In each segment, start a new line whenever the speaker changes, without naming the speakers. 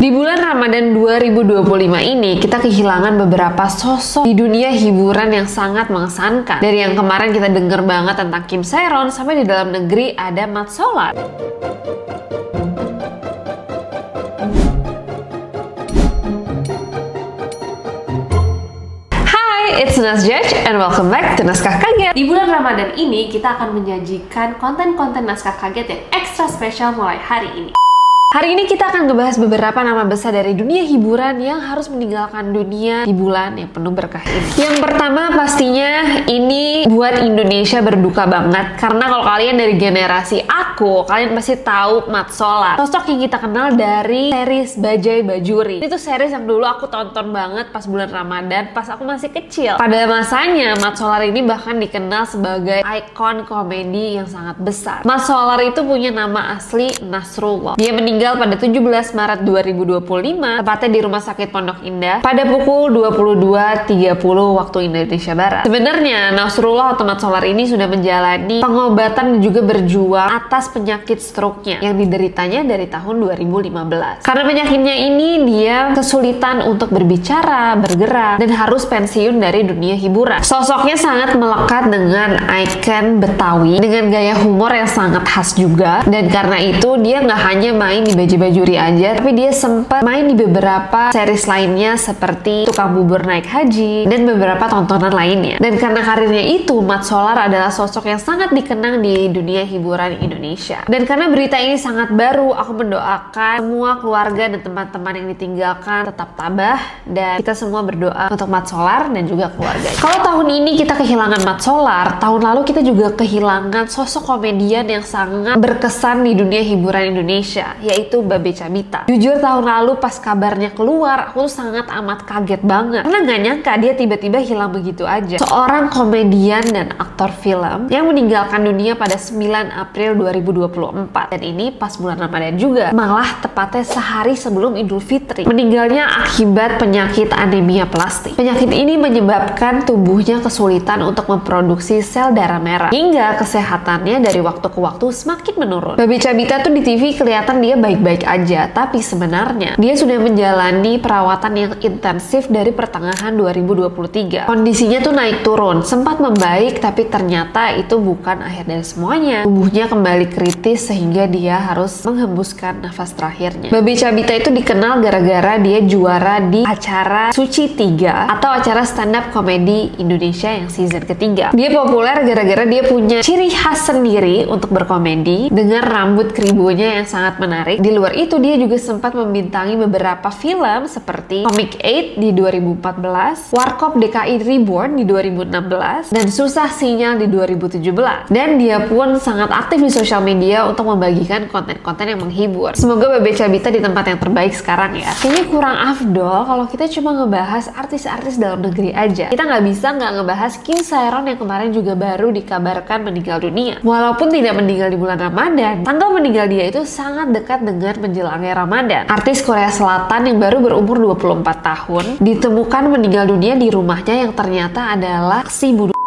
Di bulan Ramadan 2025 ini, kita kehilangan beberapa sosok di dunia hiburan yang sangat mengesankan. Dari yang kemarin kita dengar banget tentang Kim Sae-ron, sampai di dalam negeri ada Mat Solar. Hi, it's Nas Judge and welcome back to Naskah Kaget. Di bulan Ramadan ini, kita akan menyajikan konten-konten Naskah Kaget yang ekstra spesial mulai hari ini. Hari ini kita akan ngebahas beberapa nama besar dari dunia hiburan yang harus meninggalkan dunia di bulan yang penuh berkah ini. Yang pertama pastinya ini buat Indonesia berduka banget, karena kalau kalian dari generasi aku, kalian pasti tahu Mat Solar. Sosok yang kita kenal dari series Bajaj Bajuri. Itu series yang dulu aku tonton banget pas bulan Ramadan, pas aku masih kecil. Pada masanya Mat Solar ini bahkan dikenal sebagai ikon komedi yang sangat besar. Mat Solar itu punya nama asli Nasrullah. Dia meninggal pada 17 Maret 2025, tepatnya di Rumah Sakit Pondok Indah pada pukul 22.30 waktu Indonesia Barat. Sebenarnya Nasrullah atau Mat Solar ini sudah menjalani pengobatan dan juga berjuang atas penyakit stroke-nya yang dideritanya dari tahun 2015. Karena penyakitnya ini, dia kesulitan untuk berbicara, bergerak, dan harus pensiun dari dunia hiburan. Sosoknya sangat melekat dengan ikon Betawi dengan gaya humor yang sangat khas juga, dan karena itu dia nggak hanya main di Bajaj Bajuri aja, tapi dia sempat main di beberapa series lainnya seperti Tukang Bubur Naik Haji dan beberapa tontonan lainnya. Dan karena karirnya itu, Mat Solar adalah sosok yang sangat dikenang di dunia hiburan Indonesia. Dan karena berita ini sangat baru, aku mendoakan semua keluarga dan teman-teman yang ditinggalkan tetap tabah, dan kita semua berdoa untuk Mat Solar dan juga keluarga. Kalau tahun ini kita kehilangan Mat Solar, tahun lalu kita juga kehilangan sosok komedian yang sangat berkesan di dunia hiburan Indonesia, yaitu Babe Cabita. Jujur tahun lalu pas kabarnya keluar, aku tuh sangat amat kaget banget, karena gak nyangka dia tiba-tiba hilang begitu aja. Seorang komedian dan aktor film yang meninggalkan dunia pada 9 April 2024, dan ini pas bulan Ramadan juga, malah tepatnya sehari sebelum Idul Fitri. Meninggalnya akibat penyakit anemia plastik. Penyakit ini menyebabkan tubuhnya kesulitan untuk memproduksi sel darah merah, hingga kesehatannya dari waktu ke waktu semakin menurun. Babe Cabita tuh di TV kelihatan dia baik-baik aja, tapi sebenarnya dia sudah menjalani perawatan yang intensif dari pertengahan 2023. Kondisinya tuh naik turun, sempat membaik, tapi ternyata itu bukan akhir dari semuanya. Tubuhnya kembali kritis sehingga dia harus menghembuskan nafas terakhirnya. Babe Cabita itu dikenal gara-gara dia juara di acara Suci 3 atau acara stand up komedi Indonesia yang season ketiga. Dia populer gara-gara dia punya ciri khas sendiri untuk berkomedi dengan rambut keribunya yang sangat menarik. Di luar itu, dia juga sempat membintangi beberapa film seperti Comic 8 di 2014, Warkop DKI Reborn di 2016, dan Susah Sinyal di 2017. Dan dia pun sangat aktif di sosial media untuk membagikan konten-konten yang menghibur. Semoga Babe Cabita di tempat yang terbaik sekarang ya. Kayaknya kurang afdol kalau kita cuma ngebahas artis-artis dalam negeri aja. Kita nggak bisa nggak ngebahas Kim Sae-ron yang kemarin juga baru dikabarkan meninggal dunia. Walaupun tidak meninggal di bulan Ramadan, tanggal meninggal dia itu sangat dekat dengan menjelangnya Ramadan. Artis Korea Selatan yang baru berumur 24 tahun ditemukan meninggal dunia di rumahnya yang ternyata adalah aksi bunuh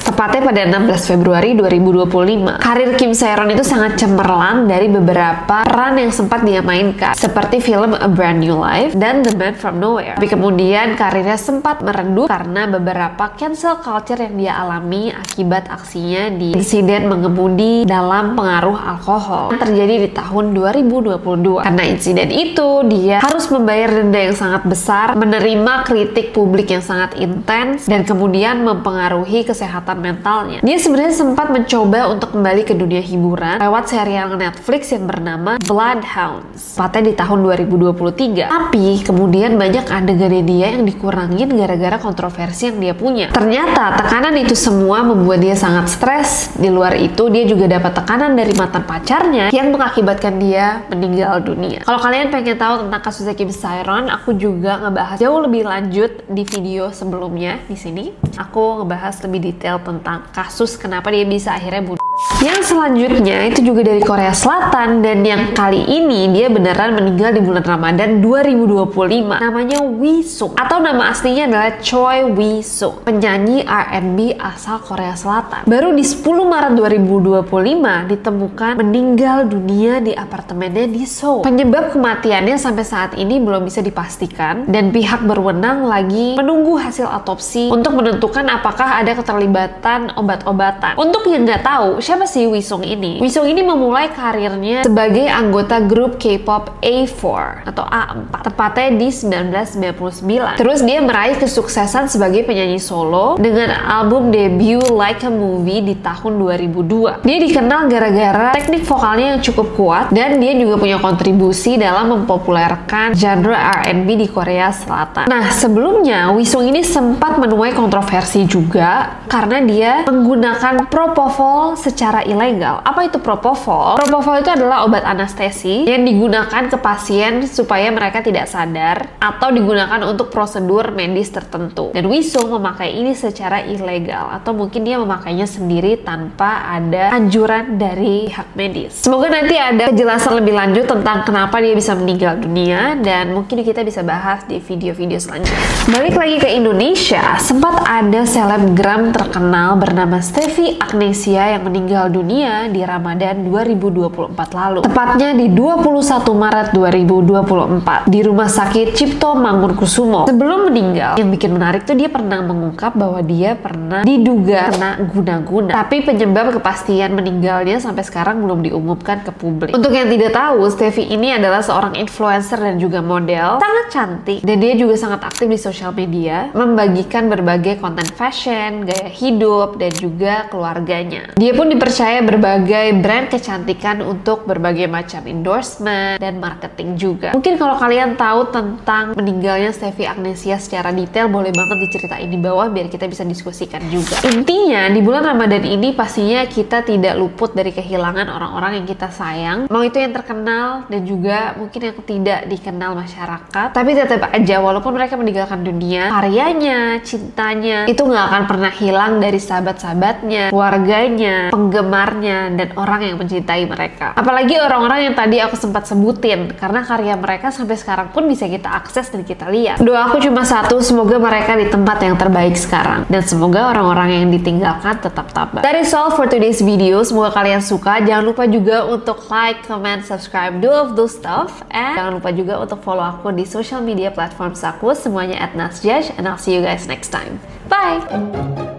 tepatnya pada 16 Februari 2025. Karir Kim Sae-ron itu sangat cemerlang dari beberapa peran yang sempat dia mainkan, seperti film A Brand New Life dan The Man From Nowhere. Tapi kemudian karirnya sempat meredup karena beberapa cancel culture yang dia alami akibat aksinya di insiden mengemudi dalam pengaruh alkohol yang terjadi di tahun 2022. Karena insiden itu, dia harus membayar denda yang sangat besar, menerima kritik publik yang sangat intens, dan kemudian mempengaruhi kesehatan mentalnya. Dia sebenarnya sempat mencoba untuk kembali ke dunia hiburan lewat serial Netflix yang bernama Bloodhounds, tepatnya di tahun 2023. Tapi kemudian banyak adegannya dia yang dikurangin gara-gara kontroversi yang dia punya. Ternyata tekanan itu semua membuat dia sangat stres. Di luar itu, dia juga dapat tekanan dari mantan pacarnya yang mengakibatkan dia meninggal dunia. Kalau kalian pengen tahu tentang kasusnya Kim Sae-ron, aku juga ngebahas jauh lebih lanjut di video sebelumnya. Di sini aku ngebahas lebih detail tentang kasus kenapa dia bisa akhirnya bunuh. Yang selanjutnya itu juga dari Korea Selatan, dan yang kali ini dia beneran meninggal di bulan Ramadan 2025. Namanya Wi-sung, atau nama aslinya adalah Choi Wi-sung, penyanyi R&B asal Korea Selatan. Baru di 10 Maret 2025 ditemukan meninggal dunia di apartemennya di Seoul. Penyebab kematiannya sampai saat ini belum bisa dipastikan, dan pihak berwenang lagi menunggu hasil autopsi untuk menentukan apakah ada keterlibatan obat-obatan. Untuk yang nggak tahu, siapa sih Wi-sung ini? Wi-sung ini memulai karirnya sebagai anggota grup K-pop A4 atau A4, tepatnya di 1999. Terus dia meraih kesuksesan sebagai penyanyi solo dengan album debut Like a Movie di tahun 2002. Dia dikenal gara-gara teknik vokalnya yang cukup kuat, dan dia juga punya kontribusi dalam mempopulerkan genre R&B di Korea Selatan. Nah, sebelumnya Wi-sung ini sempat menuai kontroversi juga karena dia menggunakan propofol secara ilegal. Apa itu propofol? Propofol itu adalah obat anestesi yang digunakan ke pasien supaya mereka tidak sadar atau digunakan untuk prosedur medis tertentu. Dan Wi-sung memakai ini secara ilegal, atau mungkin dia memakainya sendiri tanpa ada anjuran dari pihak medis. Semoga nanti ada kejelasan lebih lanjut tentang kenapa dia bisa meninggal dunia, dan mungkin kita bisa bahas di video-video selanjutnya. Balik lagi ke Indonesia, sempat ada selebgram terkenal bernama Steffi Agnesia yang meninggal dunia di Ramadan 2024 lalu. Tepatnya di 21 Maret 2024 di Rumah Sakit Cipto Mangunkusumo. Sebelum meninggal, yang bikin menarik tuh dia pernah mengungkap bahwa dia pernah diduga kena guna-guna. Tapi penyebab kepastian meninggalnya sampai sekarang belum diumumkan ke publik. Untuk yang tidak tahu, Steffi ini adalah seorang influencer dan juga model, sangat cantik, dan dia juga sangat aktif di sosial media, membagikan berbagai konten fashion, gaya hidup, dan juga keluarganya. Dia pun dipercaya berbagai brand kecantikan untuk berbagai macam endorsement dan marketing juga. Mungkin kalau kalian tahu tentang meninggalnya Steffi Agnesia secara detail, boleh banget diceritain di bawah biar kita bisa diskusikan juga. Intinya, di bulan Ramadan ini pastinya kita tidak luput dari kehilangan orang-orang yang kita sayang, mau itu yang terkenal dan juga mungkin yang tidak dikenal masyarakat. Tapi tetap aja, walaupun mereka meninggalkan dunia, karyanya, cintanya itu nggak akan pernah hilang dari sahabat-sahabatnya, keluarganya, penggemarnya, dan orang yang mencintai mereka. Apalagi orang-orang yang tadi aku sempat sebutin, karena karya mereka sampai sekarang pun bisa kita akses dan kita lihat. Doa aku cuma satu, semoga mereka di tempat yang terbaik sekarang, dan semoga orang-orang yang ditinggalkan tetap tabah. That is all for today's video. Semoga kalian suka. Jangan lupa juga untuk like, comment, subscribe, do of those stuff, and jangan lupa juga untuk follow aku di social media platforms aku semuanya @nasjaj, and I'll see you guys next time. Bye!